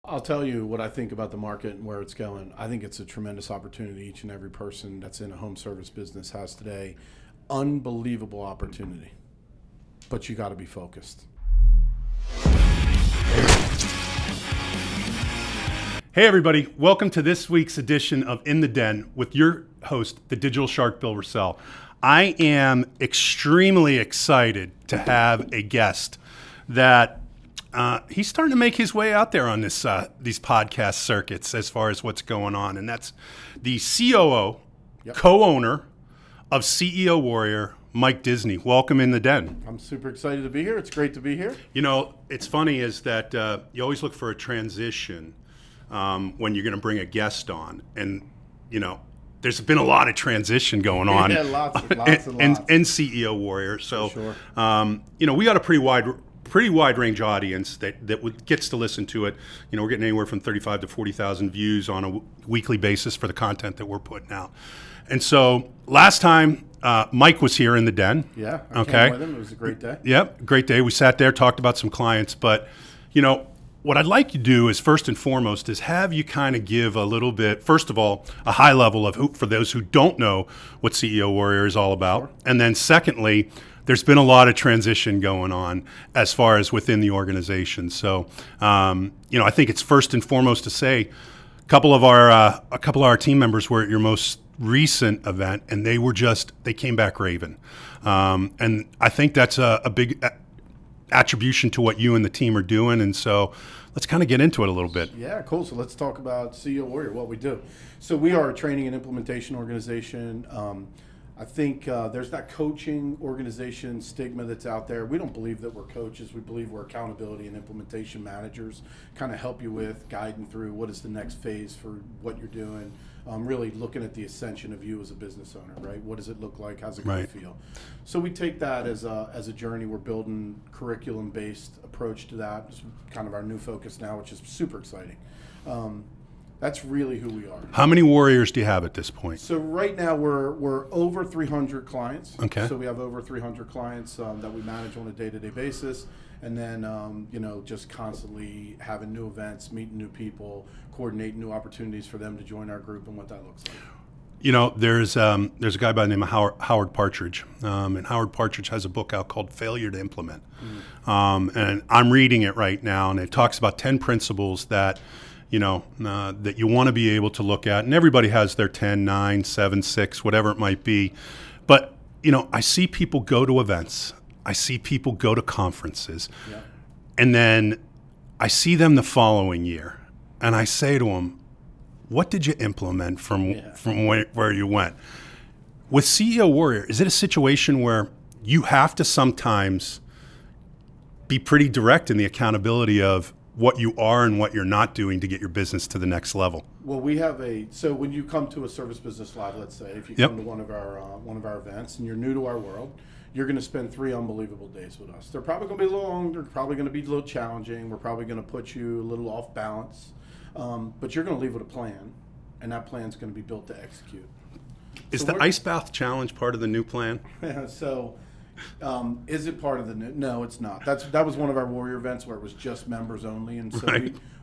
I'll tell you what I think about the market and where it's going. I think it's a tremendous opportunity each and every person that's in a home service business has today. Unbelievable opportunity. But you got to be focused. Hey everybody, welcome to this week's edition of In the Den with your host, the Digital Shark, Bill Rossell. I am extremely excited to have a guest that he's starting to make his way out there on this these podcast circuits as far as what's going on, and that's the COO, co-owner of CEO Warrior, Mike Disney. Welcome in the Den. I'm super excited to be here. It's great to be here. You know, it's funny is that you always look for a transition when you're going to bring a guest on, and you know, there's been a lot of transition going on. Yeah, lots in CEO Warrior. So, sure. You know, we got a pretty wide range audience that gets to listen to it. You know, we're getting anywhere from 35 to 40,000 views on a weekly basis for the content that we're putting out. And so last time Mike was here in the Den. Yeah, I came with him. It was a great day. Yep, great day. We sat there, talked about some clients, but you know, what I'd like you to do is first and foremost is have you kind of give a little bit, first of all, a high level of who, for those who don't know what CEO Warrior is all about. Sure. And then secondly, there's been a lot of transition going on as far as within the organization. So, you know, I think it's first and foremost to say a couple of our team members were at your most recent event, and they came back raving. And I think that's a big attribution to what you and the team are doing, and so let's kind of get into it a little bit. Yeah, cool. So let's talk about CEO Warrior, what we do. So we are a training and implementation organization. I think there's that coaching organization stigma that's out there. We don't believe that we're coaches. We believe we're accountability and implementation managers, kind of help you with guiding through what is the next phase for what you're doing. Really looking at the ascension of you as a business owner, right? What does it look like? How's it going to feel? So we take that as a journey. We're building curriculum-based approach to that. It's kind of our new focus now, which is super exciting. That's really who we are. How many warriors do you have at this point? So right now we're over 300 clients. Okay. So we have over 300 clients that we manage on a day-to-day basis, and then you know, just constantly having new events, meeting new people, coordinating new opportunities for them to join our group, and what that looks like. You know, there's a guy by the name of Howard Partridge, and Howard Partridge has a book out called Failure to Implement, and I'm reading it right now, and it talks about 10 principles that you know, that you want to be able to look at. And everybody has their 10, 9, 7, 6, whatever it might be. But, you know, I see people go to events. I see people go to conferences. Yeah. And then I see them the following year. And I say to them, what did you implement from where you went? With CEO Warrior, is it a situation where you have to sometimes be pretty direct in the accountability of what you are and what you're not doing to get your business to the next level? Well, we have so when you come to a Service Business Live, let's say, if you come to one of our events and you're new to our world, you're going to spend 3 unbelievable days with us. They're probably going to be a little long, they're probably going to be a little challenging, we're probably going to put you a little off balance, but you're going to leave with a plan, and that plan's going to be built to execute. Is the Ice Bath Challenge part of the new plan? So is it part of the new? No, it's not. That was one of our Warrior events where it was just members only, and so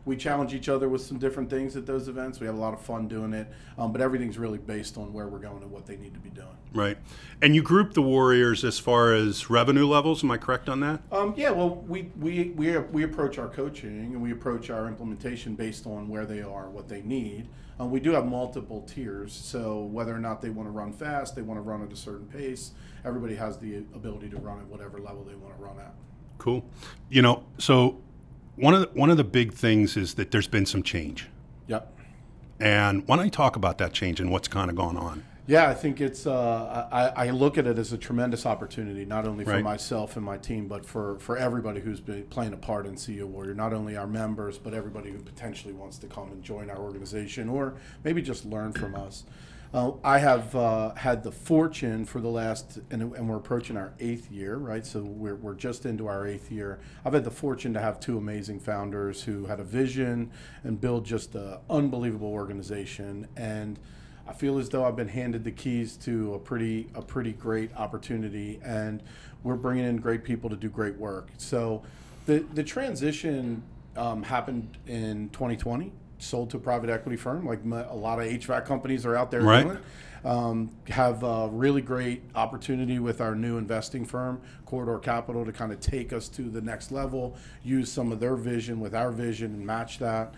we challenge each other with some different things at those events. We have a lot of fun doing it, but everything's really based on where we're going and what they need to be doing. Right. And you group the Warriors as far as revenue levels. Am I correct on that? Yeah. Well, we approach our coaching and we approach our implementation based on where they are, what they need. We do have multiple tiers, so whether or not they want to run fast, they want to run at a certain pace, everybody has the ability to run at whatever level they want to run at. Cool. You know, so one of the big things is that there's been some change. Yep. And why don't you talk about that change and what's kind of gone on? Yeah, I think it's. I look at it as a tremendous opportunity, not only for myself and my team, but for everybody who's been playing a part in CEO Warrior. Not only our members, but everybody who potentially wants to come and join our organization, or maybe just learn from us. I have had the fortune for the last, and we're approaching our 8th year, right? So we're just into our 8th year. I've had the fortune to have 2 amazing founders who had a vision and build just an unbelievable organization. And I feel as though I've been handed the keys to a pretty great opportunity, and we're bringing in great people to do great work. So the transition happened in 2020. Sold to a private equity firm, like a lot of HVAC companies are out there right. doing. Have a really great opportunity with our new investing firm, Corridor Capital, to kind of take us to the next level, use some of their vision with our vision and match that.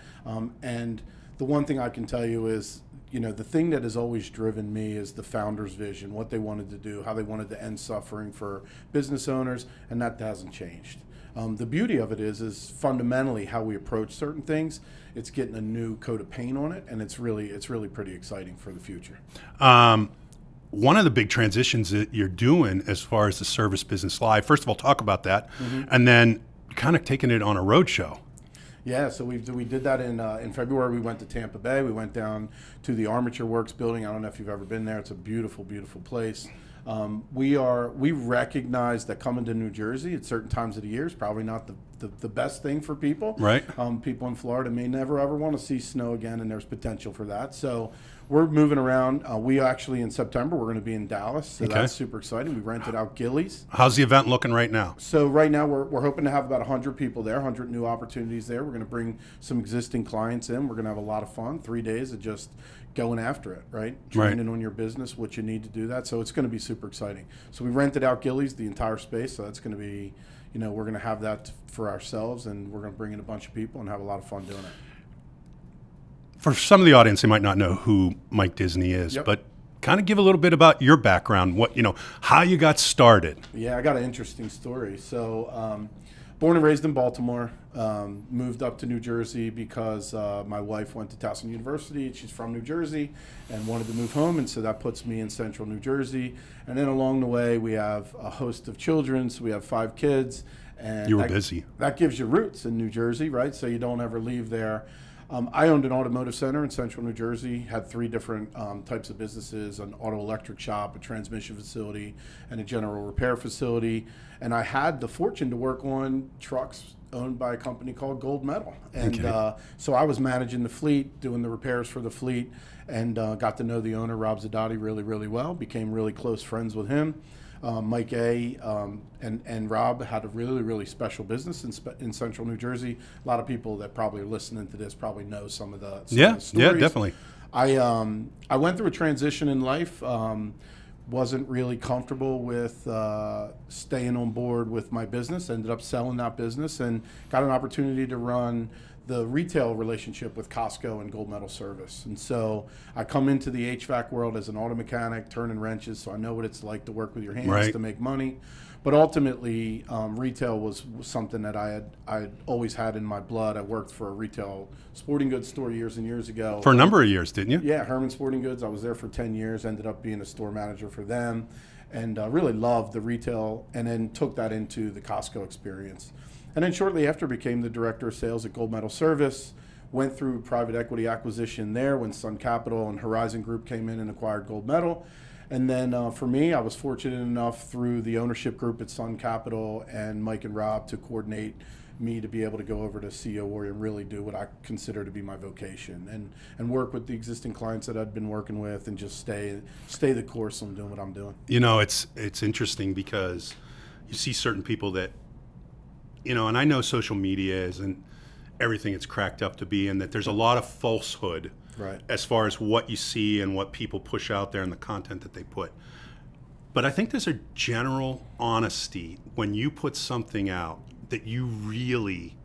And the one thing I can tell you is, the thing that has always driven me is the founder's vision, what they wanted to do, how they wanted to end suffering for business owners, and that hasn't changed. The beauty of it is fundamentally how we approach certain things. It's getting a new coat of paint on it, and it's really pretty exciting for the future. One of the big transitions that you're doing as far as the service business live, first of all, talk about that, and then kind of taking it on a road show. Yeah, so we did that in February. We went to Tampa Bay. We went down to the Armature Works building. I don't know if you've ever been there. It's a beautiful, beautiful place. We recognize that coming to New Jersey at certain times of the year is probably not the best thing for people. Right. People in Florida may never ever want to see snow again, and there's potential for that. So we're moving around. We actually in September we're going to be in Dallas, so that's super exciting. We rented out Gillies. How's the event looking right now? So right now we're hoping to have about 100 people there, 100 new opportunities there. We're going to bring some existing clients in. We're going to have a lot of fun. 3 days of just going after it, right? Training on your business, what you need to do that. So it's going to be super exciting. So we rented out Gillies, the entire space. So that's going to be, we're going to have that for ourselves, and we're going to bring in a bunch of people and have a lot of fun doing it. For some of the audience, they might not know who Mike Disney is, but kind of give a little bit about your background, how you got started. Yeah, I got an interesting story. So born and raised in Baltimore, moved up to New Jersey because my wife went to Towson University. She's from New Jersey and wanted to move home, and so that puts me in central New Jersey. And then along the way, we have a host of children, so we have 5 kids. And you were busy. That gives you roots in New Jersey, right? So you don't ever leave there. I owned an automotive center in central New Jersey, had 3 different types of businesses, an auto electric shop, a transmission facility, and a general repair facility. And I had the fortune to work on trucks owned by a company called Gold Metal. And so I was managing the fleet, doing the repairs for the fleet, and got to know the owner, Rob Zadati, really, really well, became really close friends with him. Mike A. And Rob had a really, really special business in central New Jersey. A lot of people that probably are listening to this probably know some of the stories. Yeah, definitely. I went through a transition in life. Wasn't really comfortable with staying on board with my business. Ended up selling that business and got an opportunity to run the retail relationship with Costco and Gold Metal Service. And so I come into the HVAC world as an auto mechanic, turning wrenches, so I know what it's like to work with your hands to make money. But ultimately, retail was something that I had always had in my blood. I worked for a retail sporting goods store years and years ago. For a number of years, didn't you? Yeah, Herman Sporting Goods. I was there for 10 years, ended up being a store manager for them, and really loved the retail, and then took that into the Costco experience. And then shortly after became the director of sales at Gold Metal Service, went through private equity acquisition there when Sun Capital and Horizon Group came in and acquired Gold Metal. And then for me, I was fortunate enough through the ownership group at Sun Capital and Mike and Rob to coordinate me to be able to go over to CEO Warrior and really do what I consider to be my vocation and work with the existing clients that I'd been working with and just stay the course on doing what I'm doing. It's interesting because you see certain people that, and I know social media isn't everything it's cracked up to be, and that there's a lot of falsehood as far as what you see and what people push out there and the content that they put. But I think there's a general honesty when you put something out that you really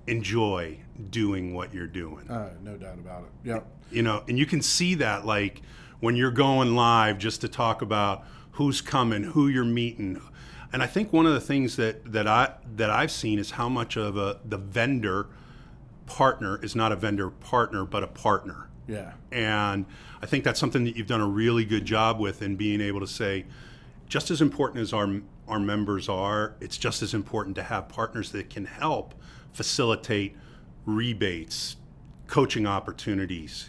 enjoy doing what you're doing. No doubt about it. Yeah. And you can see that like when you're going live just to talk about who's coming, who you're meeting. And I think one of the things that I've seen is how much of the vendor partner is not a vendor partner, but a partner. Yeah. And I think that's something that you've done a really good job with in being able to say, just as important as our members are, it's just as important to have partners that can help facilitate rebates, coaching opportunities,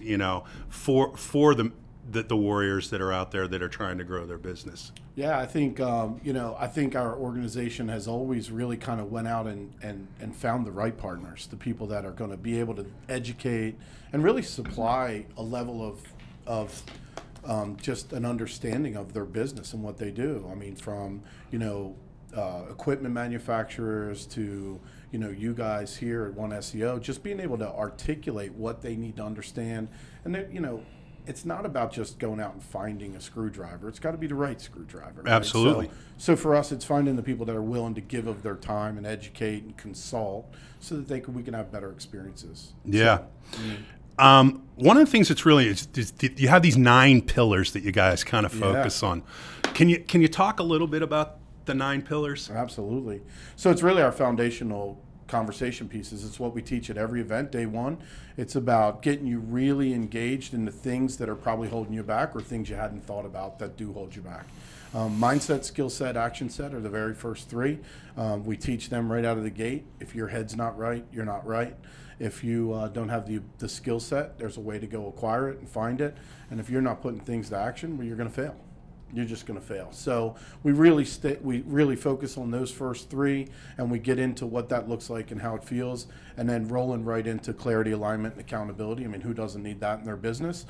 for the warriors that are out there that are trying to grow their business. Yeah, I think I think our organization has always really kind of went out and found the right partners, the people that are going to be able to educate and really supply a level of just an understanding of their business and what they do. I mean, from equipment manufacturers to you guys here at One SEO, just being able to articulate what they need to understand. And then, it's not about just going out and finding a screwdriver. It's got to be the right screwdriver. Right? Absolutely. So for us, it's finding the people that are willing to give of their time and educate and consult so that we can have better experiences. Yeah. So, one of the things that's really is you have these 9 pillars that you guys kind of focus on. Can you talk a little bit about the 9 pillars? Absolutely. So it's really our foundational conversation pieces. It's what we teach at every event, day one. It's about getting you really engaged in the things that are probably holding you back or things you hadn't thought about that do hold you back. Mindset, skill set, action set are the very first 3. We teach them right out of the gate. If your head's not right, you're not right. If you don't have the skill set, there's a way to go acquire it and find it. And if you're not putting things to action, well, you're going to fail. You're just going to fail. So we really focus on those first 3, and we get into what that looks like and how it feels, and then rolling right into clarity, alignment, and accountability. I mean, who doesn't need that in their business?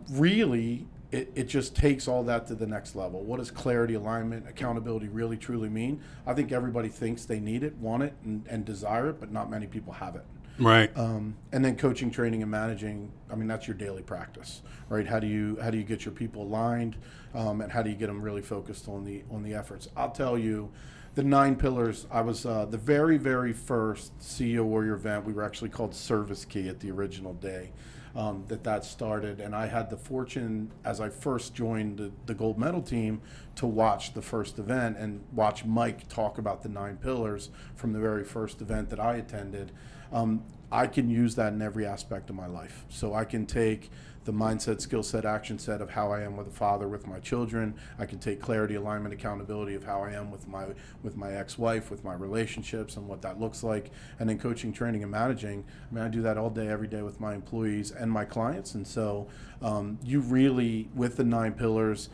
Really, it just takes all that to the next level. What does clarity, alignment, accountability really truly mean? I think everybody thinks they need it, want it, and desire it, but not many people have it. Right. And then coaching, training, and managing. I mean, that's your daily practice, right? How do you get your people aligned, and how do you get them really focused on the efforts? I'll tell you, the 9 pillars. I was the very, very first CEO Warrior event. We were actually called Service Key at the original day that started, and I had the fortune, as I first joined the gold medal team, to watch the first event and watch Mike talk about the 9 pillars from the very first event that I attended. I can use that in every aspect of my life. So I can take the mindset, skill set, action set of how I am with a father, with my children. I can take clarity, alignment, accountability of how I am with my ex-wife, with my relationships and what that looks like. And then coaching, training, and managing. I mean, I do that all day, every day with my employees and my clients. And so you really, with the 9 pillars,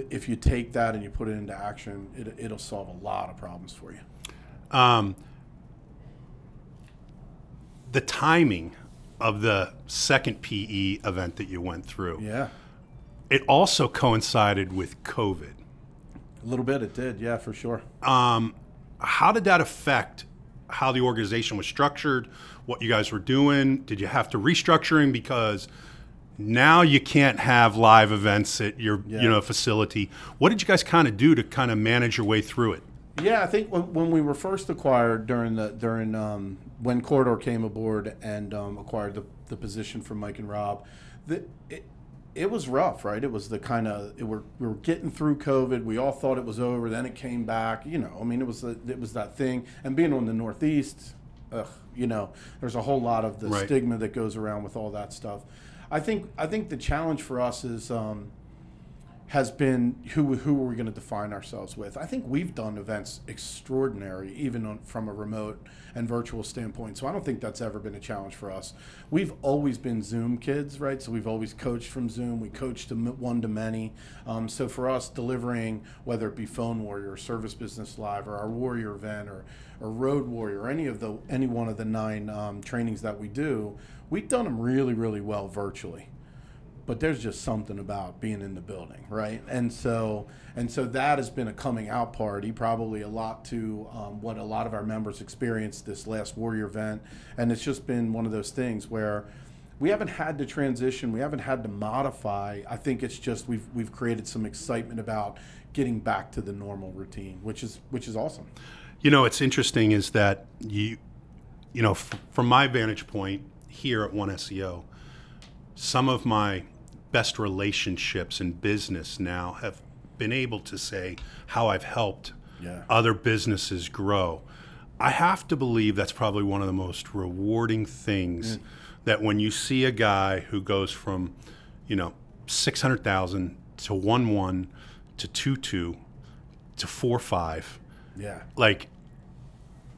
if you take that and you put it into action, it'll solve a lot of problems for you. The timing of the second PE event that you went through, it also coincided with COVID. A little bit, it did, yeah, for sure. How did that affect how the organization was structured, what you guys were doing? Did you have to restructuring because now you can't have live events at your facility? What did you guys kind of do to kind of manage your way through it? Yeah, I think when we were first acquired when Corridor came aboard and acquired the position from Mike and Rob, it was rough, right? It was we were getting through COVID. We all thought it was over. Then it came back. I mean, it was that thing. And being on the Northeast, there's a whole lot of the stigma that goes around with all that stuff. I think the challenge for us has been who are we going to define ourselves with. I think we've done events extraordinary, even from a remote and virtual standpoint. So I don't think that's ever been a challenge for us. We've always been Zoom kids, right? So we've always coached from Zoom. We coached one to many. So for us, delivering, whether it be Phone Warrior, or Service Business Live, or our Warrior event, or Road Warrior, or any one of the 9 trainings that we do, we've done them really, really well virtually. But there's just something about being in the building, right? And so that has been a coming out party, probably a lot to what a lot of our members experienced this last Warrior event. And it's just been one of those things where we haven't had to transition, we haven't had to modify. I think it's just we've created some excitement about getting back to the normal routine, which is awesome. What's interesting is that from my vantage point here at One SEO, some of my best relationships in business now have been able to say how I've helped other businesses grow. I have to believe that's probably one of the most rewarding things, that when you see a guy who goes from, 600,000 to 1.1 to 2.2 to 4.5. Yeah. Like,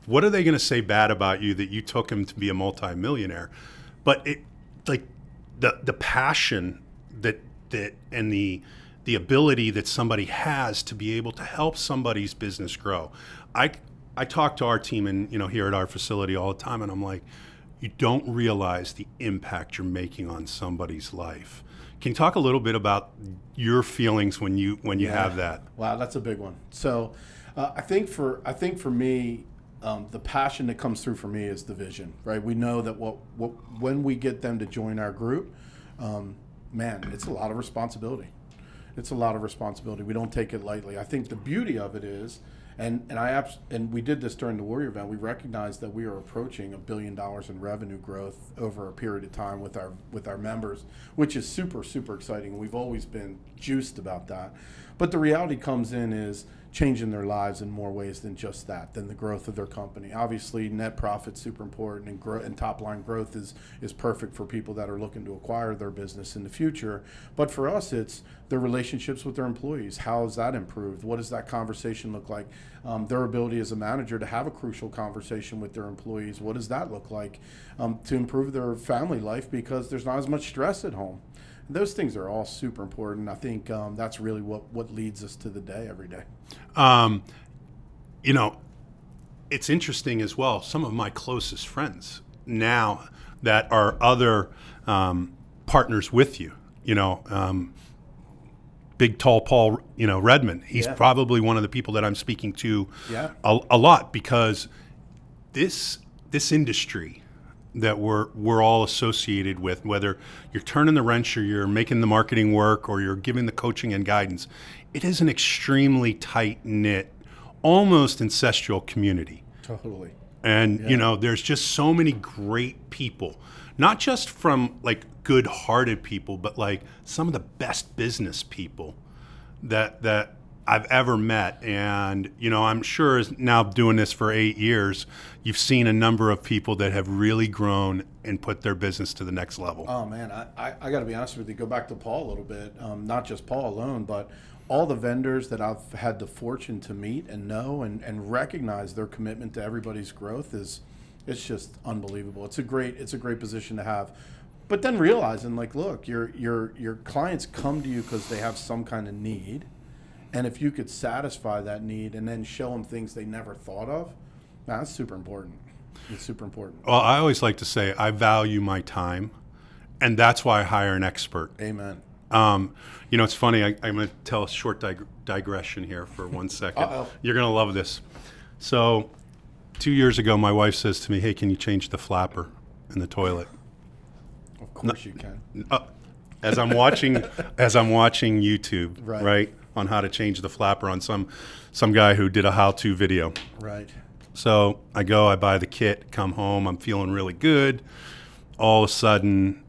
what are they going to say bad about you that you took him to be a multimillionaire? But the passion that and the ability that somebody has to be able to help somebody's business grow. I talk to our team and here at our facility all the time, and I'm like, you don't realize the impact you're making on somebody's life. Can you talk a little bit about your feelings when you have that? Wow, that's a big one. So I think for me, the passion that comes through for me is the vision, right? We know that when we get them to join our group, man, it's a lot of responsibility. It's a lot of responsibility. We don't take it lightly. I think the beauty of it is, and we did this during the Warrior event. We recognized that we are approaching $1 billion in revenue growth over a period of time with our members, which is super, super exciting. We've always been juiced about that. But the reality comes in is changing their lives in more ways than just that, than the growth of their company. Obviously, net profit's super important, and top line growth is perfect for people that are looking to acquire their business in the future. But for us, it's their relationships with their employees. How is that improved? What does that conversation look like? Their ability as a manager to have a crucial conversation with their employees. What does that look like to improve their family life, because there's not as much stress at home? Those things are all super important. I think that's really what leads us to the day every day. You know, it's interesting as well. Some of my closest friends now that are other partners with you, big, tall Paul, Redmond, he's probably one of the people that I'm speaking to a lot, because this industry that we're all associated with, whether you're turning the wrench or you're making the marketing work or you're giving the coaching and guidance, it is an extremely tight-knit, almost ancestral community. Totally. And, there's just so many great people, not just from like good-hearted people, but like some of the best business people that I've ever met. And, I'm sure now doing this for 8 years, you've seen a number of people that have really grown and put their business to the next level. Oh, man, I got to be honest with you, go back to Paul a little bit, not just Paul alone, but all the vendors that I've had the fortune to meet and know and recognize their commitment to everybody's growth it's just unbelievable. It's a great position to have. But then realizing, like, look, your clients come to you because they have some kind of need. And if you could satisfy that need and then show them things they never thought of, that's super important. It's super important. Well, I always like to say I value my time, and that's why I hire an expert. Amen. It's funny. I'm going to tell a short digression here for 1 second. Uh-oh. You're going to love this. So 2 years ago, my wife says to me, "Hey, can you change the flapper in the toilet?" Of course you can. As I'm watching YouTube, right, on how to change the flapper on some guy who did a how-to video. Right. So I buy the kit, come home, I'm feeling really good. All of a sudden,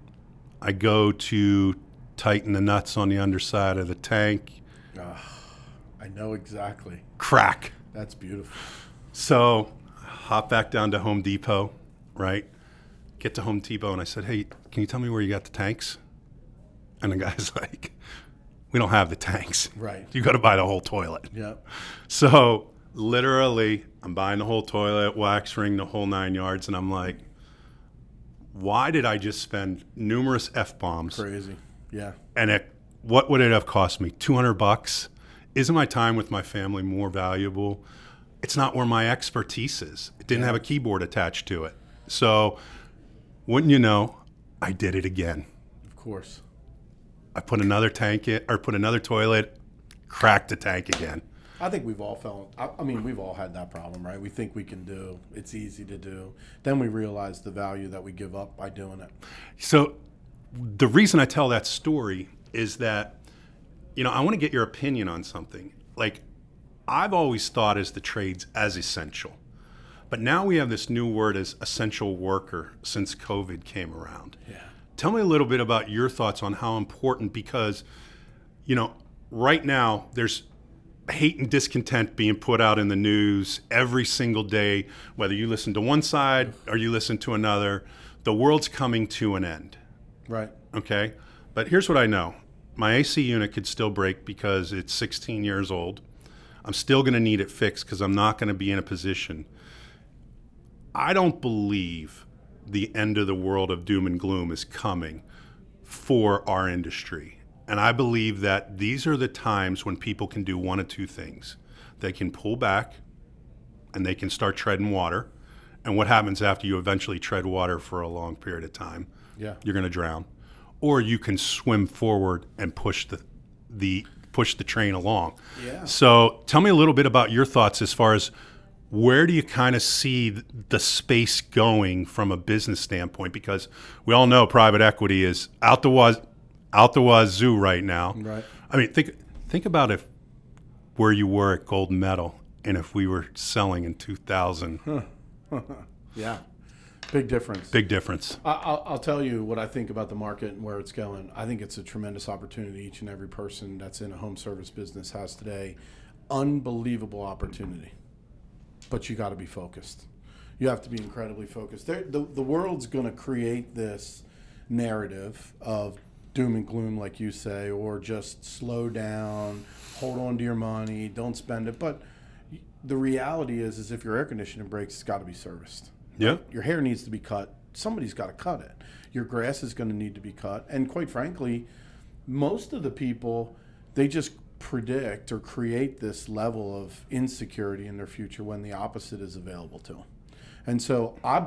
I go to tighten the nuts on the underside of the tank. I know exactly. Crack. That's beautiful. So hop back down to Home Depot, right? Get to Home Depot, and I said, "Hey, can you tell me where you got the tanks?" And the guy's like, "We don't have the tanks. Right. You got to buy the whole toilet." Yep. So literally, I'm buying the whole toilet, wax ring, the whole 9 yards, and I'm like, why did I just spend numerous F-bombs? Crazy. Yeah. And what would it have cost me? $200? Isn't my time with my family more valuable? It's not where my expertise is. It didn't have a keyboard attached to it. So wouldn't you know, I did it again. Of course. I put another tank in, or put another toilet, cracked the tank again. I think we've all we've all had that problem, right? We think we can do, it's easy to do. Then we realize the value that we give up by doing it. So the reason I tell that story is that, I want to get your opinion on something. Like, I've always thought as the trades as essential, but now we have this new word as essential worker since COVID came around. Yeah. Tell me a little bit about your thoughts on how important, because, right now there's hate and discontent being put out in the news every single day, whether you listen to one side or you listen to another. The world's coming to an end. Right. Okay? But here's what I know. My AC unit could still break because it's 16 years old. I'm still going to need it fixed because I'm not going to be in a position. I don't believe the end of the world of doom and gloom is coming for our industry. And I believe that these are the times when people can do one of two things. They can pull back and they can start treading water. And what happens after you eventually tread water for a long period of time? Yeah. You're going to drown. Or you can swim forward and push the train along. Yeah. So tell me a little bit about your thoughts as far as where do you kind of see the space going from a business standpoint? Because we all know private equity is out the wazoo right now. Right. I mean, think about where you were at gold medal and if we were selling in 2000. Yeah. Big difference. Big difference. I'll tell you what I think about the market and where it's going. I think it's a tremendous opportunity each and every person that's in a home service business has today. Unbelievable opportunity. But you got to be focused. You have to be incredibly focused. The world's going to create this narrative of doom and gloom, like you say, or just slow down, hold on to your money, don't spend it. But the reality is if your air conditioning breaks, it's got to be serviced. Yeah. Your hair needs to be cut. Somebody's got to cut it. Your grass is going to need to be cut. And quite frankly, most of the people, they just predict or create this level of insecurity in their future when the opposite is available to them. And so I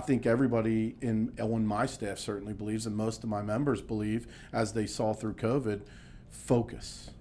think everybody on my staff certainly believes, and most of my members believe, as they saw through COVID, focus.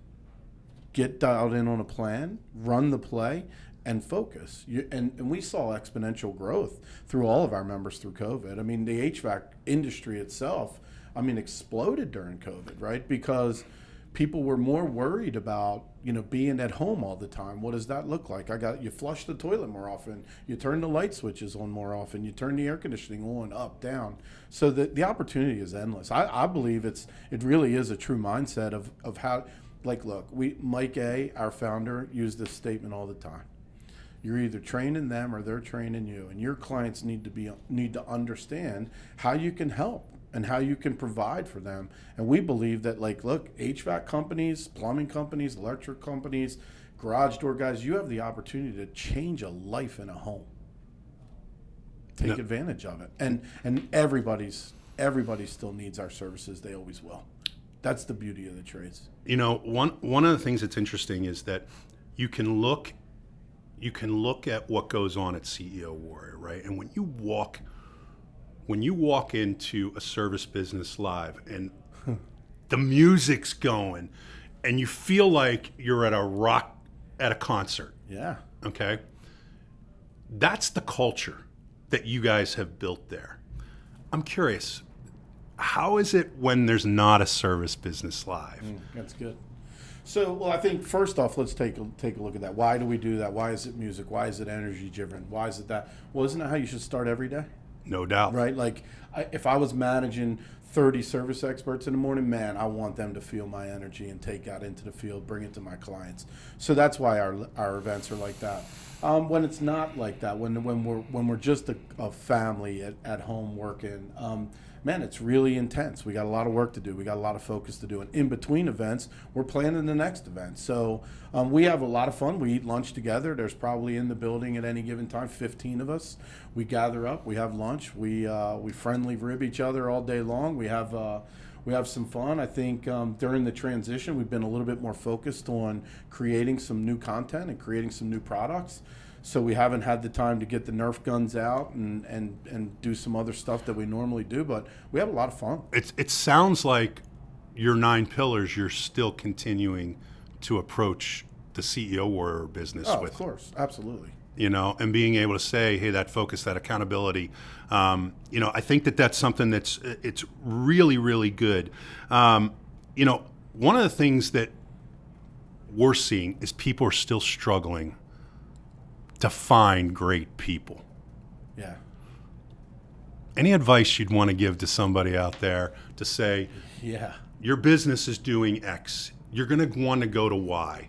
Get dialed in on a plan, run the play, and focus. And we saw exponential growth through all of our members through COVID. I mean, the HVAC industry itself, exploded during COVID, right? Because people were more worried about, being at home all the time. What does that look like? You flush the toilet more often. You turn the light switches on more often. You turn the air conditioning on, up, down. So the opportunity is endless. I believe it really is a true mindset of how, look, Mike A., our founder, used this statement all the time. You're either training them or they're training you, and your clients need to understand how you can help and how you can provide for them. And we believe that, look, HVAC companies, plumbing companies, electric companies, garage door guys, you have the opportunity to change a life in a home. Take advantage of it. And everybody still needs our services. They always will. That's the beauty of the trades. One of the things that's interesting is that you can look at what goes on at CEO Warrior, right? And when you walk into a service business live and the music's going and you feel like you're at a concert. Yeah. Okay. That's the culture that you guys have built there. I'm curious, how is it when there's not a service business live? That's good. So, well, I think first off, let's take a look at that. Why do we do that? Why is it music? Why is it energy driven? Why is it that? Well, isn't that how you should start every day? No doubt. Right? If I was managing 30 service experts in the morning, man, I want them to feel my energy and take out into the field, bring it to my clients. So that's why our events are like that. When it's not like that, when we're just a family at home working, man, it's really intense. We got a lot of work to do. We got a lot of focus to do. And in between events, we're planning the next event. So we have a lot of fun. We eat lunch together. There's probably in the building at any given time 15 of us. We gather up. We have lunch. We friendly rib each other all day long. We have some fun. I think during the transition, we've been a little bit more focused on creating some new content and creating some new products. So we haven't had the time to get the Nerf guns out and do some other stuff that we normally do, but we have a lot of fun. It sounds like your 9 pillars you're still continuing to approach the CEO Warrior business with. Of course, absolutely. And being able to say, hey, that focus, that accountability, I think that's something it's really, really good. One of the things that we're seeing is people are still struggling to find great people. Yeah. Any advice you'd want to give to somebody out there to say, yeah, your business is doing X, you're going to want to go to Y.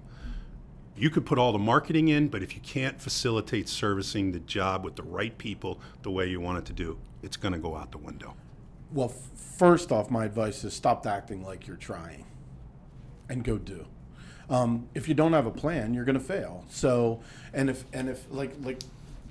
You could put all the marketing in, but if you can't facilitate servicing the job with the right people the way you want it to do, it's going to go out the window. Well, first off, my advice is stop acting like you're trying and go do. If you don't have a plan, you're going to fail. So, and if like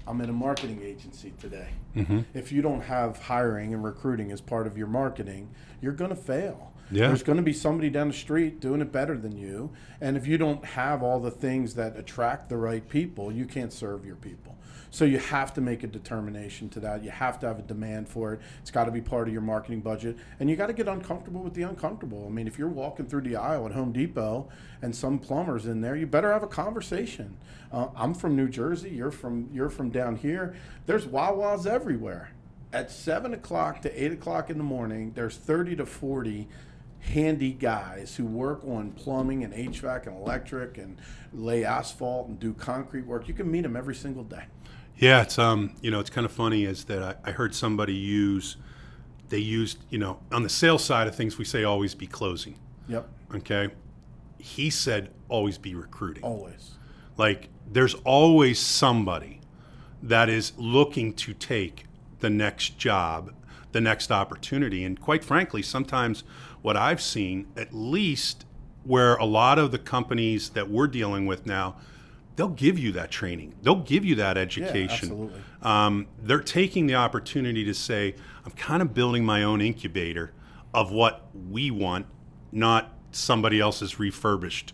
I'm in a marketing agency today. Mm-hmm. If you don't have hiring and recruiting as part of your marketing, you're going to fail. Yeah. There's going to be somebody down the street doing it better than you. And if you don't have all the things that attract the right people, you can't serve your people. So you have to make a determination to that. You have to have a demand for it. It's got to be part of your marketing budget. And you got to get uncomfortable with the uncomfortable. I mean, if you're walking through the aisle at Home Depot and some plumber's in there, you better have a conversation. I'm from New Jersey. You're from down here. There's Wawas everywhere. At 7 o'clock to 8 o'clock in the morning, there's 30 to 40 handy guys who work on plumbing and HVAC and electric and lay asphalt and do concrete work. You can meet them every single day. Yeah, it's it's kind of funny is that I heard somebody they used, on the sales side of things, we say always be closing. Yep. Okay. He said always be recruiting. Always. Like there's always somebody that is looking to take the next job, the next opportunity. And quite frankly, sometimes what I've seen, at least where a lot of the companies that we're dealing with now, they'll give you that training. They'll give you that education. Yeah, absolutely. They're taking the opportunity to say, I'm kind of building my own incubator of what we want, not somebody else's refurbished.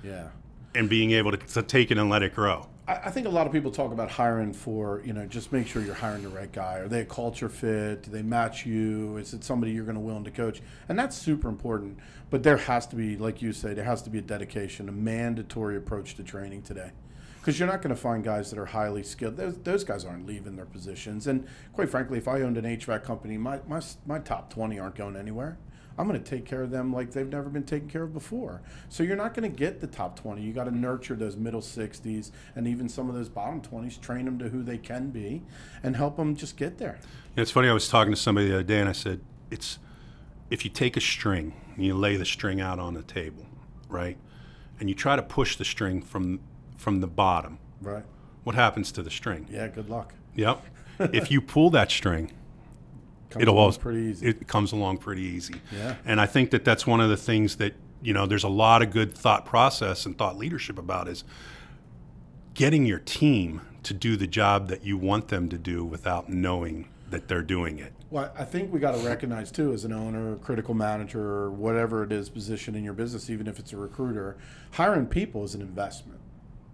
Yeah. And being able to take it and let it grow. I think a lot of people talk about hiring for, just make sure you're hiring the right guy. Are they a culture fit? Do they match you? Is it somebody you're going to willing to coach? And that's super important. But there has to be, like you say, there has to be a dedication, a mandatory approach to training today. Because you're not going to find guys that are highly skilled. Those guys aren't leaving their positions. And quite frankly, if I owned an HVAC company, my top 20 aren't going anywhere. I'm going to take care of them like they've never been taken care of before. So you're not going to get the top 20. You got to nurture those middle 60s and even some of those bottom 20s, train them to who they can be and help them just get there. It's funny, I was talking to somebody the other day and I said, if you take a string and you lay the string out on the table, right, and you try to push the string from the bottom, right, what happens to the string? Yeah, good luck. Yep. If you pull that string, it comes along pretty easy. Yeah. And I think that's one of the things that, there's a lot of good thought process and thought leadership about is getting your team to do the job that you want them to do without knowing that they're doing it. Well, I think we got to recognize too, as an owner, critical manager, or whatever it is position in your business, even if it's a recruiter, hiring people is an investment.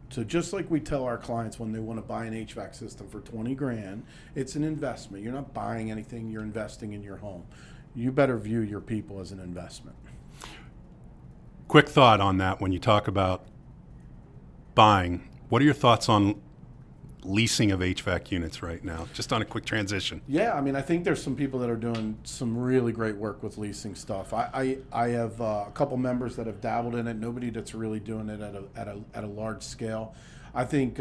So just like we tell our clients when they want to buy an HVAC system for 20 grand, it's an investment. You're not buying anything, you're investing in your home. You better view your people as an investment. Quick thought on that when you talk about buying. What are your thoughts on leasing of HVAC units right now? Just on a quick transition. Yeah, I mean, I think there's some people that are doing some really great work with leasing stuff. I have a couple members that have dabbled in it. Nobody that's really doing it at a large scale. I think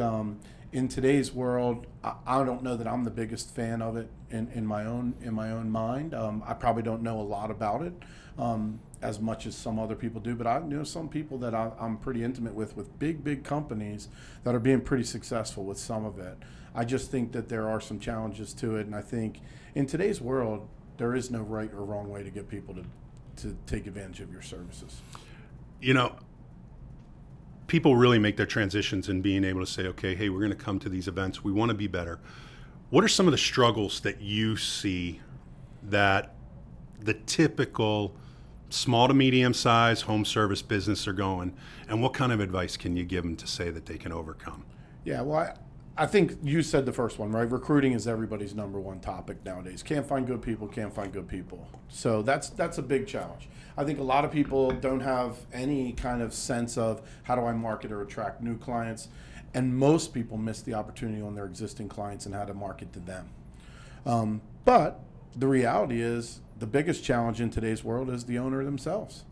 in today's world, I don't know that I'm the biggest fan of it in my own mind. I probably don't know a lot about it as much as some other people do, but I know some people that I'm pretty intimate with big companies that are being pretty successful with some of it. I just think that there are some challenges to it, and I think in today's world, there is no right or wrong way to get people to take advantage of your services. People really make their transitions in being able to say, okay, hey, we're going to come to these events. We want to be better. What are some of the struggles that you see that the typical small to medium size home service business are going, and what kind of advice can you give them to say that they can overcome? Yeah, well, I think you said the first one, right? Recruiting is everybody's number one topic nowadays. Can't find good people, can't find good people. So that's a big challenge. I think a lot of people don't have any kind of sense of how do I market or attract new clients, and most people miss the opportunity on their existing clients and how to market to them. But the reality is the biggest challenge in today's world is the owner themselves.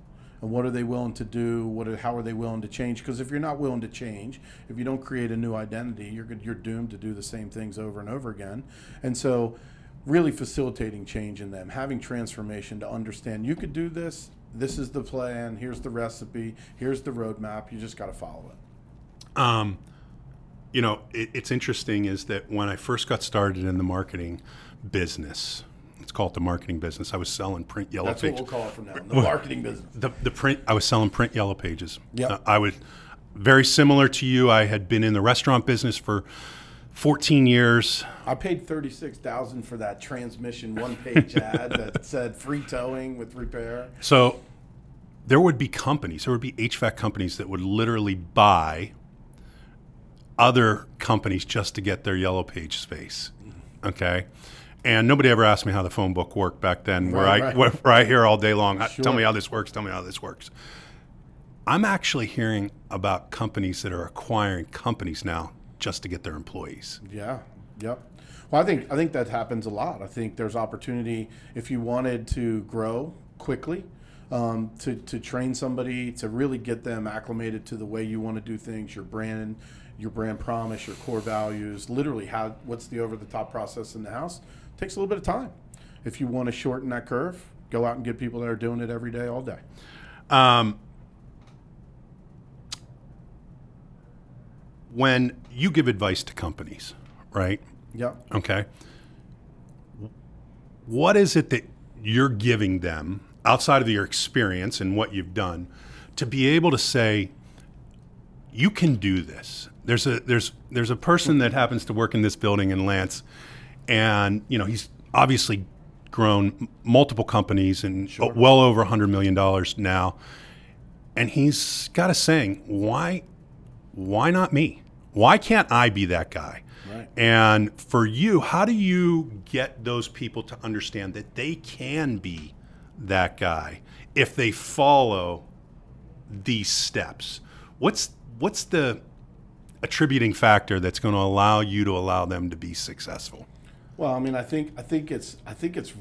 And what are they willing to do? How are they willing to change? Because if you're not willing to change, if you don't create a new identity, you're doomed to do the same things over and over again. And so really facilitating change in them, having transformation to understand you could do this, this is the plan, here's the recipe, here's the roadmap, you just got to follow it. It's interesting is that when I first got started in the marketing business, let's call it the marketing business, I was selling print yellow pages. That's what we'll call it from now, the marketing business. The print, I was selling print yellow pages. Yep. I was very similar to you. I had been in the restaurant business for 14 years. I paid $36,000 for that transmission one-page ad that said free towing with repair. So there would be HVAC companies that would literally buy other companies just to get their yellow page space. Okay. And nobody ever asked me how the phone book worked back then, where I hear all day long, tell me how this works, tell me how this works. I'm actually hearing about companies that are acquiring companies now just to get their employees. Yeah, yep. Well, I think that happens a lot. I think there's opportunity if you wanted to grow quickly, to train somebody, to really get them acclimated to the way you want to do things, your brand promise, your core values, literally what's the over-the-top process in the house. It takes a little bit of time. If you want to shorten that curve, go out and get people that are doing it every day, all day. When you give advice to companies, right? Yeah. Okay. What is it that you're giving them outside of your experience and what you've done to be able to say, you can do this? There's a person that happens to work in this building in Lance, and he's obviously grown multiple companies and well over $100 million now. And he's got a saying, why not me? Why can't I be that guy? Right. And for you, how do you get those people to understand that they can be that guy if they follow these steps? What's the attributing factor that's going to allow you to allow them to be successful? Well, I mean, I think it's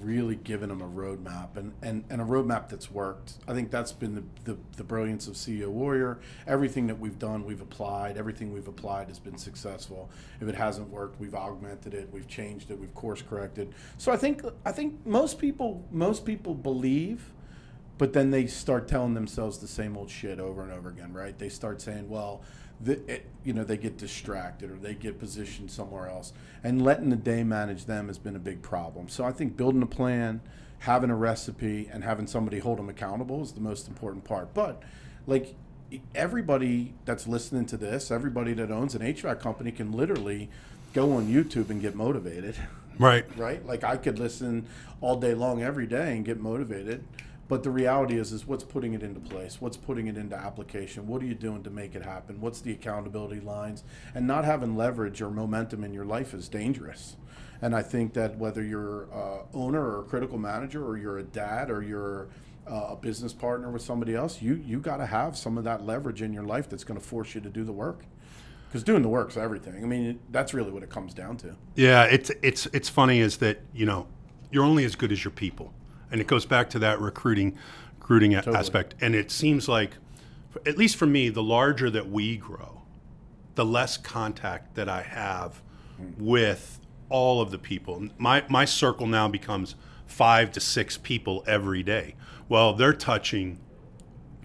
really given them a roadmap and a roadmap that's worked. I think that's been the brilliance of CEO Warrior. Everything that we've done, we've applied. Everything we've applied has been successful. If it hasn't worked, we've augmented it, we've changed it, we've course corrected. So I think most people believe, but then they start telling themselves the same old shit over and over again, right? They start saying, well, they get distracted or they get positioned somewhere else, and letting the day manage them has been a big problem. So I think building a plan, having a recipe, and having somebody hold them accountable is the most important part. But like everybody that's listening to this, everybody that owns an HVAC company can literally go on YouTube and get motivated. Right. Right? Like I could listen all day long every day and get motivated. But the reality is what's putting it into place? What's putting it into application? What are you doing to make it happen? What's the accountability lines? And not having leverage or momentum in your life is dangerous. And I think that whether you're an owner or a critical manager, or you're a dad, or you're a business partner with somebody else, you got to have some of that leverage in your life that's going to force you to do the work. Because doing the work's everything. I mean, that's really what it comes down to. Yeah, it's funny is that you're only as good as your people. And it goes back to that recruiting totally. Aspect. And it seems like, at least for me, the larger that we grow, the less contact that I have with all of the people. My circle now becomes 5 to 6 people every day. Well, they're touching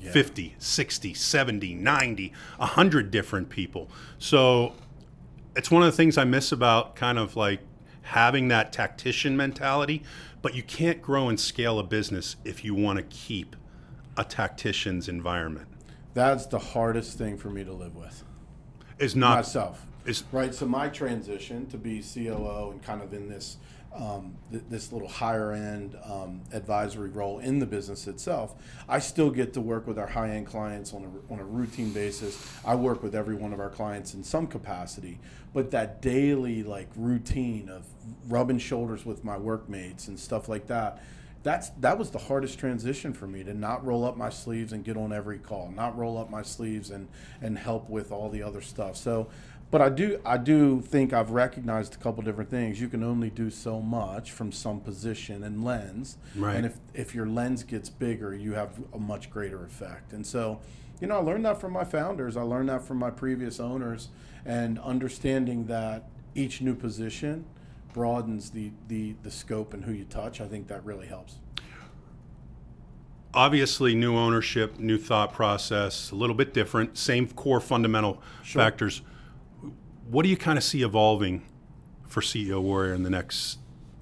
50, 60, 70, 90, 100 different people. So it's one of the things I miss about kind of like having that tactician mentality. But you can't grow and scale a business if you want to keep a tactician's environment. That's the hardest thing for me to live with. Is not myself. Right. So my transition to be COO and kind of in this this little higher end advisory role in the business itself, I still get to work with our high end clients on a routine basis. I work with every one of our clients in some capacity, but that daily like routine of rubbing shoulders with my workmates and stuff like that, that was the hardest transition for me, to not roll up my sleeves and get on every call, not roll up my sleeves and help with all the other stuff. So. But I do think I've recognized a couple different things. You can only do so much from some position and lens. Right. And if your lens gets bigger, you have a much greater effect. And so, I learned that from my founders. I learned that from my previous owners, and understanding that each new position broadens the scope and who you touch. I think that really helps. Obviously, new ownership, new thought process, a little bit different, same core fundamental factors. What do you kind of see evolving for CEO Warrior in the next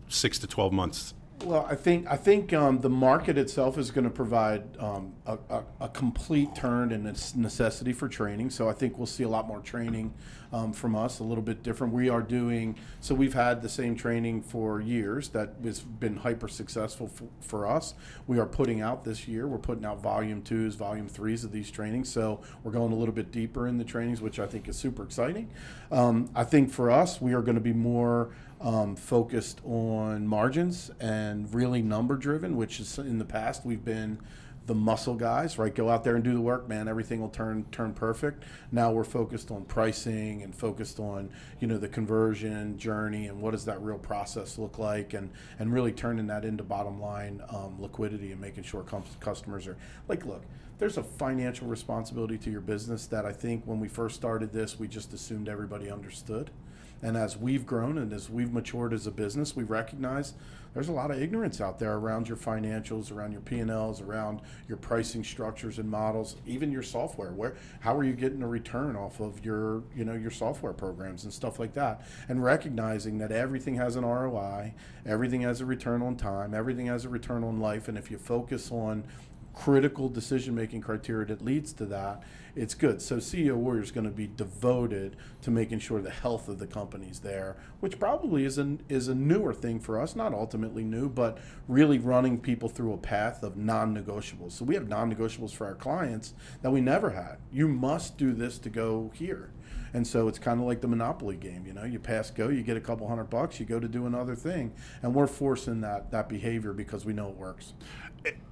6 to 12 months? Well, I think the market itself is going to provide a complete turn and its necessity for training. So I think we'll see a lot more training from us, a little bit different. We are doing, so we've had the same training for years that has been hyper successful for us. We are putting out this year, we're putting out volume 2s, volume 3s of these trainings. So we're going a little bit deeper in the trainings, which I think is super exciting. I think for us, we are going to be more focused on margins and really number driven, which is in the past we've been the muscle guys, right? Go out there and do the work, man. Everything will turn perfect. Now we're focused on pricing and focused on, you know, the conversion journey and what does that real process look like, and really turning that into bottom line liquidity and making sure customers are like, look, there's a financial responsibility to your business that I think when we first started this, we just assumed everybody understood. And as we've grown and as we've matured as a business, we recognize there's a lot of ignorance out there around your financials, around your P&Ls, around your pricing structures and models, even your software. How are you getting a return off of your, you know, your software programs and stuff like that? And recognizing that everything has an ROI, everything has a return on time, everything has a return on life, and if you focus on critical decision-making criteria that leads to that, it's good. So CEO Warrior is going to be devoted to making sure the health of the company's there, which probably is a newer thing for us, not ultimately new, but really running people through a path of non-negotiables. So we have non-negotiables for our clients that we never had. You must do this to go here. And so it's kind of like the Monopoly game, you know, you pass go, you get a couple $100, you go to do another thing. And we're forcing that behavior because we know it works.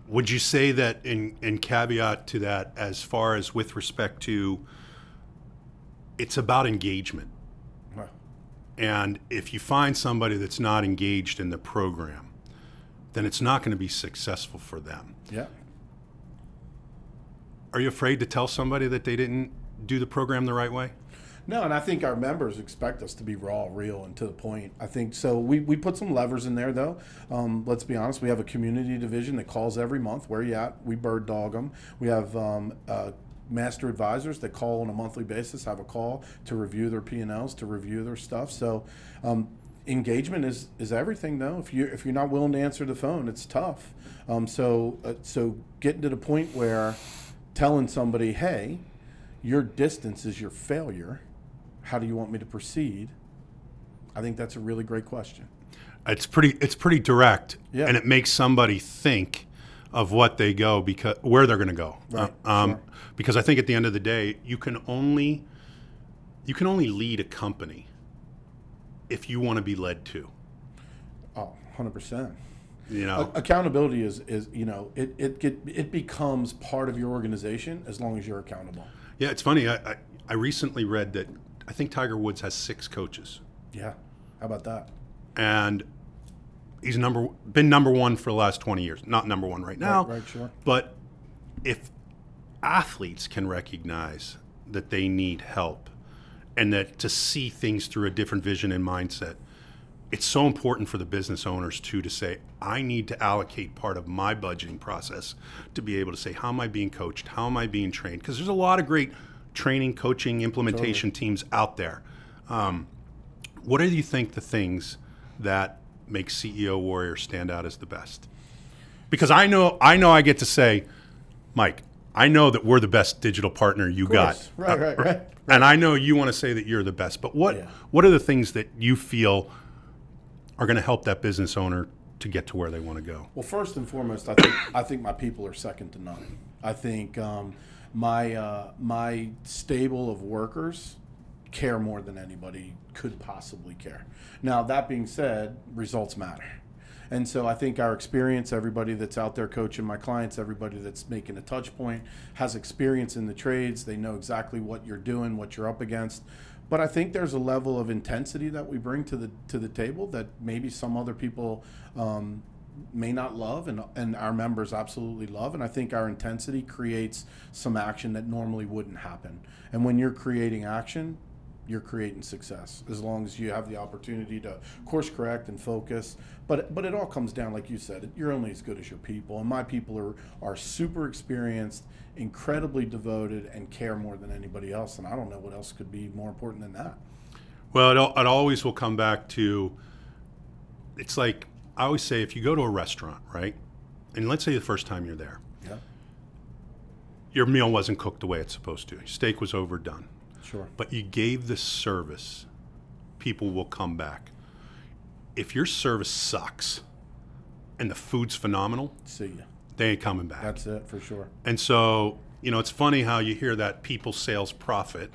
Would you say that in caveat to that, as far as with respect to, it's about engagement. Wow. And if you find somebody that's not engaged in the program, then it's not going to be successful for them. Yeah. Are you afraid to tell somebody that they didn't do the program the right way? No, and I think our members expect us to be raw, real, and to the point. I think so. We put some levers in there, though. Let's be honest. We have a community division that calls every month. Where you at? We bird dog them. We have master advisors that call on a monthly basis, have a call to review their P&Ls, to review their stuff. So engagement is everything, though. If you're not willing to answer the phone, it's tough. So getting to the point where telling somebody, hey, your distance is your failure. How do you want me to proceed? I think that's a really great question. It's pretty direct, yeah. And it makes somebody think of what they go, because where they're going to go. Right. Sure. Because I think at the end of the day, you can only lead a company if you want to be led to. Oh, 100%. You know, accountability is you know, it becomes part of your organization as long as you're accountable. Yeah, it's funny. I recently read that I think Tiger Woods has 6 coaches. Yeah, how about that? And he's been number one for the last 20 years. Not number one right now. Right, sure. But if athletes can recognize that they need help and that to see things through a different vision and mindset, it's so important for the business owners too to say, I need to allocate part of my budgeting process to be able to say, how am I being coached? How am I being trained? Because there's a lot of great training, coaching, implementation teams out there. What do you think the things that make CEO Warrior stand out as the best? Because I know I get to say, Mike, I know that we're the best digital partner you got. Right. And I know you want to say that you're the best. But what are the things that you feel are going to help that business owner to get to where they want to go? Well, first and foremost, I think my people are second to none. I think my stable of workers care more than anybody could possibly care. Now, that being said, results matter. And so I think our experience, everybody that's out there coaching my clients, everybody that's making a touch point, has experience in the trades. They know exactly what you're doing, what you're up against. But I think there's a level of intensity that we bring to the table that maybe some other people may not love, and our members absolutely love. And I think our intensity creates some action that normally wouldn't happen. And when you're creating action, you're creating success, as long as you have the opportunity to course correct and focus. But it all comes down, like you said, you're only as good as your people. And my people are super experienced, incredibly devoted, and care more than anybody else. And I don't know what else could be more important than that. Well, it always will come back to, it's like I always say if you go to a restaurant, right, and let's say the first time you're there, Yeah. your meal wasn't cooked the way it's supposed to. Your steak was overdone. Sure. But you gave the service, people will come back. If your service sucks and the food's phenomenal, See ya. they ain't coming back. That's it for sure. And so, you know, it's funny how you hear that people, sales, profit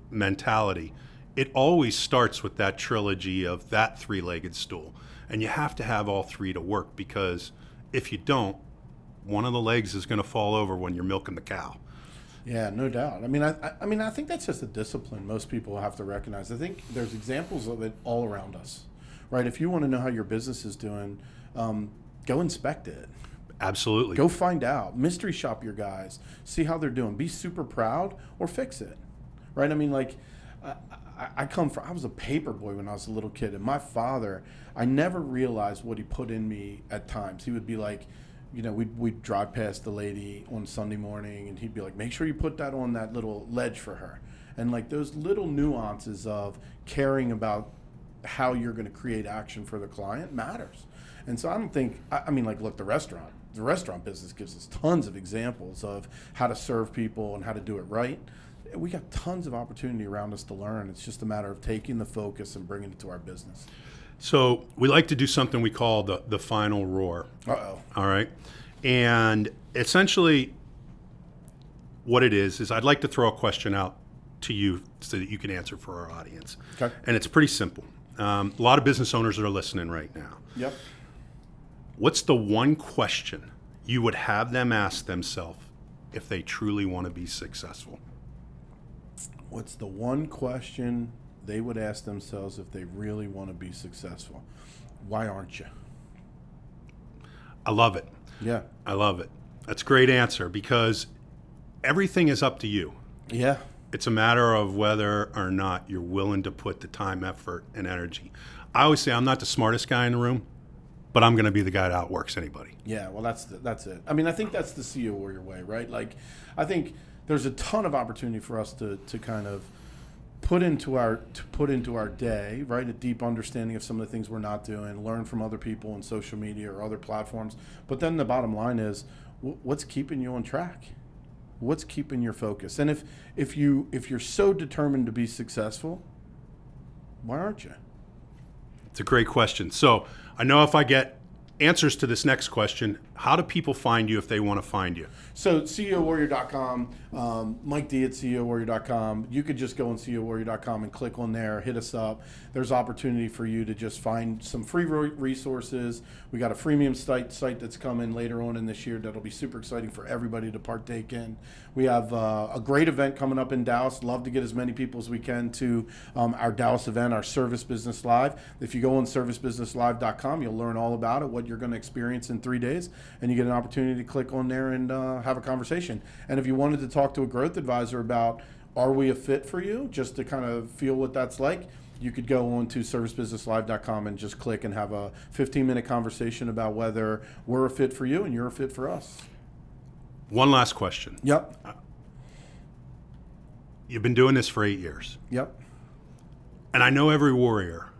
mentality. It always starts with that trilogy of that three-legged stool. And you have to have all three to work, because if you don't, one of the legs is going to fall over when you're milking the cow. Yeah, no doubt. I mean, I think that's just a discipline most people have to recognize. I think there's examples of it all around us, right? If you want to know how your business is doing, go inspect it. Absolutely. Go find out. Mystery shop your guys. See how they're doing. Be super proud or fix it, right? I mean, like, I was a paper boy when I was a little kid, and my father, I never realized what he put in me at times. He would be like, you know, we'd drive past the lady on Sunday morning, and he'd be like, make sure you put that on that little ledge for her. And like those little nuances of caring about how you're going to create action for the client matters. And so I don't think, I mean, like, look, the restaurant business gives us tons of examples of how to serve people and how to do it right. We got tons of opportunity around us to learn. It's just a matter of taking the focus and bringing it to our business. So we like to do something we call the final roar. Uh-oh. All right. And essentially what it is I'd like to throw a question out to you so that you can answer for our audience. Okay. And it's pretty simple. A lot of business owners are listening right now. Yep. What's the one question you would have them ask themselves if they truly want to be successful? What's the one question they would ask themselves if they really want to be successful? Why aren't you? I love it. Yeah. I love it. That's a great answer, because everything is up to you. Yeah. It's a matter of whether or not you're willing to put the time, effort, and energy. I always say I'm not the smartest guy in the room, but I'm going to be the guy that outworks anybody. Yeah, well, that's it. I mean, I think that's the CEO Warrior way, right? Like, I think there's a ton of opportunity for us to kind of put into our day, right? A deep understanding of some of the things we're not doing, learn from other people on social media or other platforms. But then the bottom line is, what's keeping you on track? What's keeping your focus? And if you're so determined to be successful, why aren't you? It's a great question. So I know if I get answers to this next question, how do people find you if they want to find you? So CEOwarrior.com, Mike D at CEOwarrior.com. You could just go on CEOwarrior.com and click on there, hit us up. There's opportunity for you to just find some free resources. We got a freemium site that's coming later on in this year that'll be super exciting for everybody to partake in. We have a great event coming up in Dallas. Love to get as many people as we can to our Dallas event, our Service Business Live. If you go on servicebusinesslive.com, you'll learn all about it, what you're going to experience in 3 days, and you get an opportunity to click on there and have a conversation. And if you wanted to talk to a growth advisor about, are we a fit for you, just to kind of feel what that's like, you could go on to servicebusinesslive.com and just click and have a 15-minute conversation about whether we're a fit for you and you're a fit for us. One last question. Yep. You've been doing this for 8 years. Yep. And I know every warrior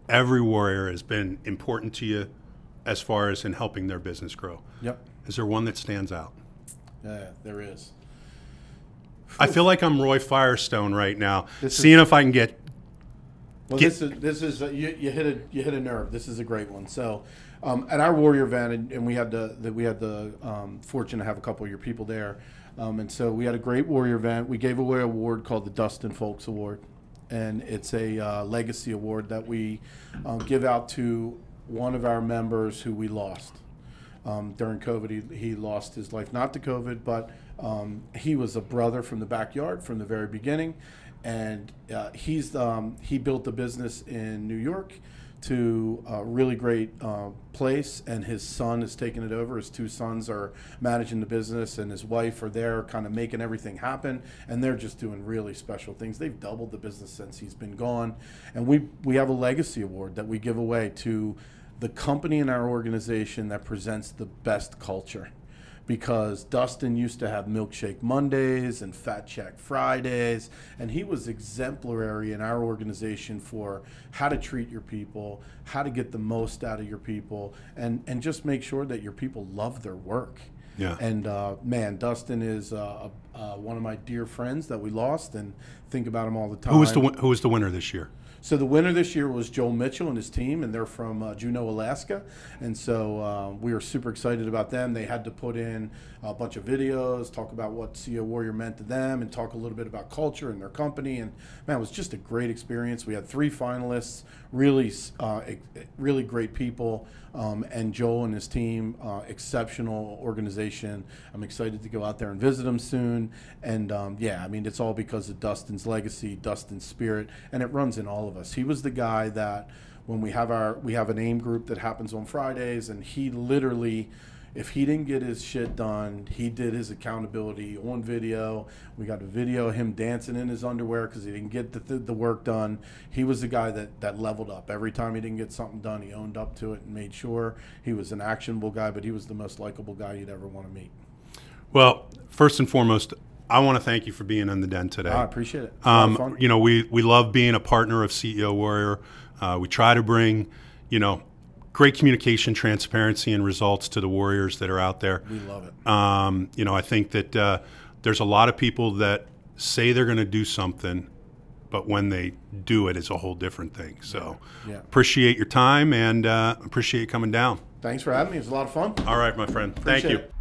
has been important to you as far as in helping their business grow. Yep. Is there one that stands out? Yeah, there is. I feel like I'm Roy Firestone right now, seeing if I can get. Well, this is you hit a nerve. This is a great one. So, at our Warrior event, and we had the fortune to have a couple of your people there, and so we had a great Warrior event. We gave away an award called the Dustin Folks Award, and it's a legacy award that we give out to one of our members who we lost during COVID. He lost his life not to COVID, but he was a brother from the backyard from the very beginning. And he built a business in New York to a really great place, and his son has taken it over. His two sons are managing the business, and his wife are there kind of making everything happen, and they're just doing really special things. They've doubled the business since he's been gone. And we have a legacy award that we give away to the company in our organization that presents the best culture. because Dustin used to have Milkshake Mondays and Fat Check Fridays, and he was exemplary in our organization for how to treat your people, how to get the most out of your people, and just make sure that your people love their work. Yeah. And man, Dustin is one of my dear friends that we lost, and think about him all the time. Who was the winner this year? So the winner this year was Joel Mitchell and his team, and they're from Juneau, Alaska. And so we were super excited about them. They had to put in a bunch of videos, talk about what CEO Warrior meant to them, and talk a little bit about culture and their company. And man, it was just a great experience. We had 3 finalists, really great people, and Joel and his team, exceptional organization. I'm excited to go out there and visit them soon. And yeah, I mean, it's all because of Dustin's legacy, Dustin's spirit, and it runs in all of us. He was the guy that when we have an AIM group that happens on Fridays, and he literally, if he didn't get his shit done, he did his accountability on video. We got a video of him dancing in his underwear because he didn't get the work done. He was the guy that leveled up. Every time he didn't get something done, he owned up to it and made sure. He was an actionable guy, but he was the most likable guy you'd ever want to meet. Well, first and foremost, I want to thank you for being on the Den today. I appreciate it. It's a lot of fun. You know, we love being a partner of CEO Warrior. We try to bring, you know, great communication, transparency, and results to the Warriors that are out there. We love it. You know, I think that there's a lot of people that say they're going to do something, but when they do it, it's a whole different thing. So appreciate your time, and appreciate you coming down. Thanks for having me. It was a lot of fun. All right, my friend. Appreciate Thank you. it.